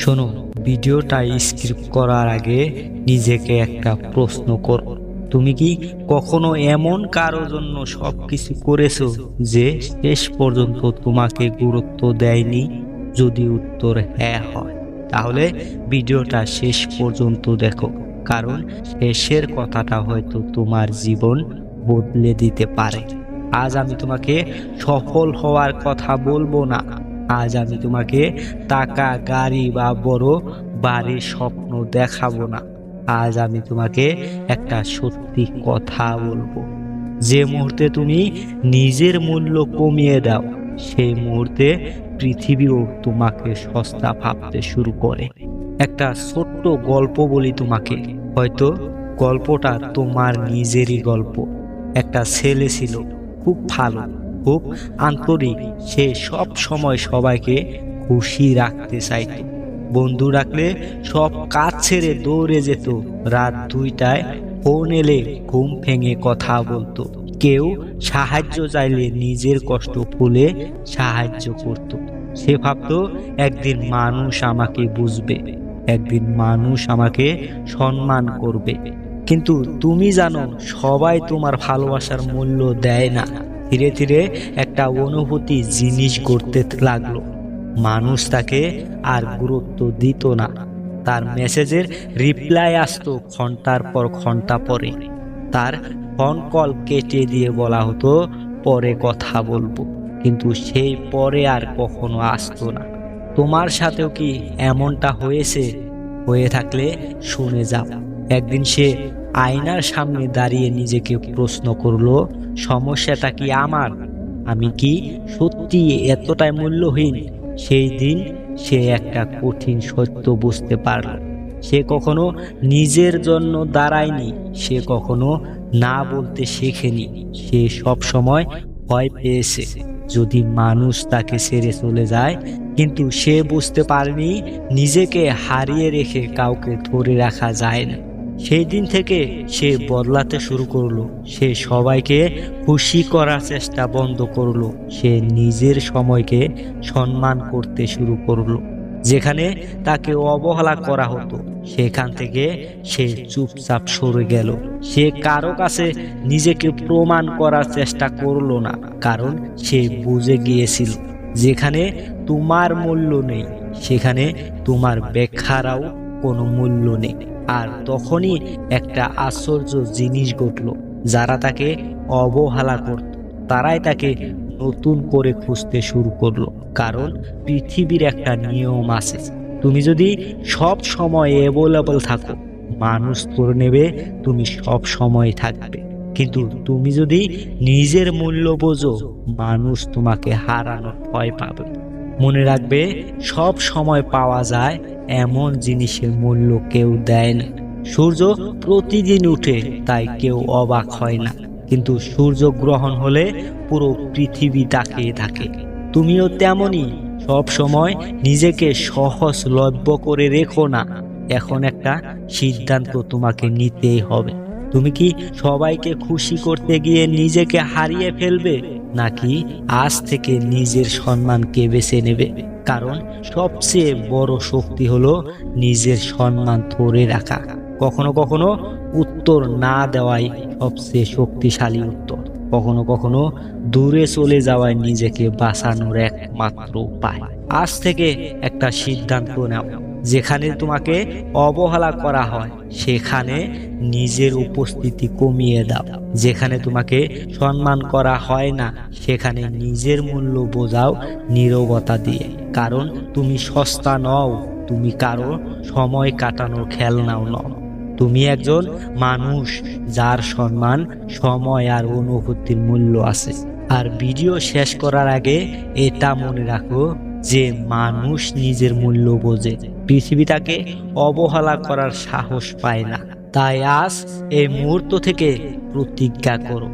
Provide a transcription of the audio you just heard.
শোনো, ভিডিওটা স্ক্রিপ্ট করার আগে নিজেকে একটা প্রশ্ন করো। তুমি কি কখনো এমন কারোর জন্য সবকিছু করেছো যে শেষ পর্যন্ত তোমাকে গুরুত্ব দেয়নি? যদি উত্তর হ্যাঁ হয়, তাহলে ভিডিওটা শেষ পর্যন্ত দেখো, কারণ শেষের কথাটা হয়তো তোমার জীবন বদলে দিতে পারে। আজ আমি তোমাকে সফল হওয়ার কথা বলবো না। আজ আমি তোমাকে টাকা, গাড়ি বা বড় বাড়ির স্বপ্ন দেখাবো না। আজ আমি তোমাকে একটা সত্যি কথা বলবো। যে মুহূর্তে তুমি নিজের মূল্য কমিয়ে দাও, সেই মুহূর্তে পৃথিবীও তোমাকে সস্তা ভাবতে শুরু করে। একটা ছোট্ট গল্প বলি তোমাকে, হয়তো গল্পটা তোমার নিজেরই গল্প। একটা ছেলে ছিল, খুব ভালো, খুব আন্তরিক। সে সব সময় সবাইকে খুশি রাখতে চাইত। বন্ধু ডাকলে সব কাজ ছেড়ে দৌড়ে যেত। রাত 2টায় ফোন এলে ঘুম ভেঙে কথা বলতো। কেউ সাহায্য চাইলে নিজের কষ্ট ভুলে সাহায্য করত। সে ভাবতো, একদিন মানুষ আমাকে বুঝবে, একদিন মানুষ আমাকে সম্মান করবে। কিন্তু তুমি জানো, সবাই তোমার ভালোবাসার মূল্য দেয় না। ধীরে ধীরে একটা অনুভূতি জিনিস গড়তে লাগলো। মানুষ তাকে আর গুরুত্ব দিত না। তার মেসেজের রিপ্লাই আসতো ঘন্টার পর ঘন্টা পরে। তার ফোন কল কেটে দিয়ে বলা হতো, পরে কথা বলবো। কিন্তু সেই পরে আর কখনো আসতো না। তোমার সাথেও কি এমনটা হয়েছে? হয়ে থাকলে শুনে যাও। একদিন সে আয়নার সামনে দাঁড়িয়ে নিজেকে প্রশ্ন করলো, সমস্যাটা কি আমার? আমি কি সত্যি এতটাই মূল্যহীন? সেই দিন সে একটা কঠিন সত্য বুঝতে পারল। সে কখনো নিজের জন্য দাঁড়ায়নি, সে কখনো না বলতে শেখেনি। সে সব সময় ভয় পেয়েছে যদি মানুষ তাকে ছেড়ে চলে যায়, কিন্তু সে বুঝতে পারেনি নিজেকে হারিয়ে রেখে কাউকে ধরে রাখা যায় না। সেই দিন থেকে সে বদলাতে শুরু করলো। সে সবাইকে খুশি করার চেষ্টা বন্ধ করলো। সে নিজের সময়কে সম্মান করতে শুরু করলো। যেখানে তাকে অবহেলা করা হতো, সেখান থেকে সে চুপচাপ সরে গেল। সে কারো কাছে নিজেকে প্রমাণ করার চেষ্টা করলো না, কারণ সে বুঝে গিয়েছিল, যেখানে তোমার মূল্য নেই, সেখানে তোমার ব্যাখ্যারাও কোনো মূল্য নেই। আর তখনই একটা আশ্চর্য জিনিস ঘটলো। যারা তাকে অবহেলা করত, তারাই তাকে নতুন করে খুঁজতে শুরু করলো। কারণ পৃথিবীর একটা নিয়ম আছে, তুমি যদি সব সময় অ্যাভেলেবল থাকো, মানুষ করে নেবে তুমি সব সময় থাকবে। কিন্তু তুমি যদি নিজের মূল্য বোঝো, মানুষ তোমাকে হারানোর ভয় পাবে। মনে রাখবে, সব সময় পাওয়া যায় এমন জিনিসের মূল্য কেউ দেয় না। সূর্য প্রতিদিন উঠে, তাই কেউ অবাক হয় না, কিন্তু সূর্য গ্রহণ হলে পুরো পৃথিবী তাকিয়ে থাকে। তুমিও তেমনই, সব সময় নিজেকে সহজলভ্য করে রেখো না। এখন একটা সিদ্ধান্ত তোমাকে নিতেই হবে। তুমি কি সবাইকে খুশি করতে গিয়ে নিজেকে হারিয়ে ফেলবে, নাকি আজ থেকে নিজের সম্মানকে বেছে নেবে? কারণ সবচেয়ে বড় শক্তি হলো নিজের সম্মান ধরে রাখা। কখনো কখনো উত্তর না দেওয়াই সবচেয়ে শক্তিশালী উত্তর। কখনো কখনো দূরে চলে যাওয়াই নিজেকে বাঁচানোর একমাত্র উপায়। আজ থেকে একটা সিদ্ধান্ত নাও, যেখানে তোমাকে অবহেলা করা হয় সেখানে নিজের উপস্থিতি কমিয়ে দাও। যেখানে তোমাকে সম্মান করা হয় না, সেখানে নিজের মূল্য বোঝাও নীরবতা দিয়ে। কারণ তুমি সস্তা নও, তুমি কারো সময় কাটানোর খেলনাও নও। তুমি একজন মানুষ, যার সম্মান, সময় আর অনুভূতির মূল্য আছে। আর ভিডিও শেষ করার আগে এটা মনে রাখো যে মানুষ নিজের মূল্য বোঝে, পৃথিবী তাকে অবহেলা করার সাহস পায় না। তাই আজ এই মুহূর্ত থেকে প্রতিজ্ঞা করো,